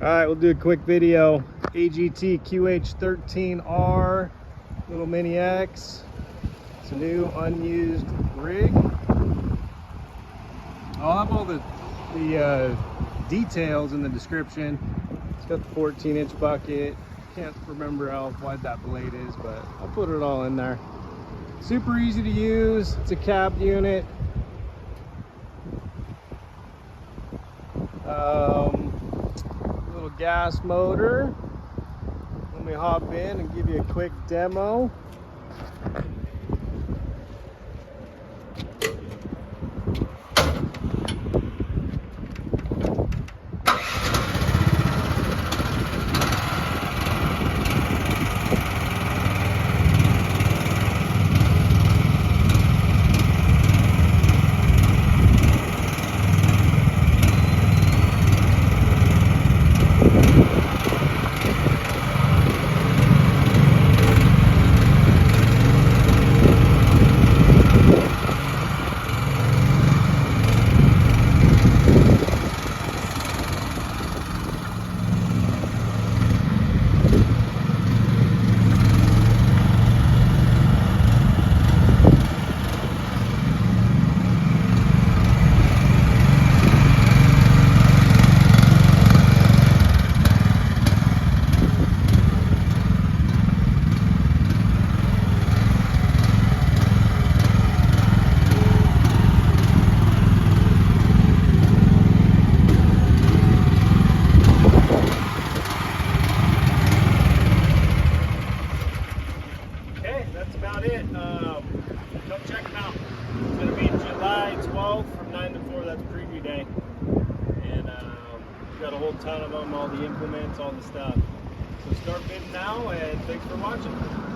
Alright, we'll do a quick video. AGT QH13R, little mini X. It's a new unused rig. I'll have all the details in the description. It's got the 14-inch bucket. Can't remember how wide that blade is, but I'll put it all in there. Super easy to use. It's a cab unit. Little gas motor. Let me hop in and give you a quick demo. That's about it. Come check them out. It's going to be July 12th from 9 to 4. That's preview day. And we've got a whole ton of them, all the implements, all the stuff. So start bidding now, and thanks for watching.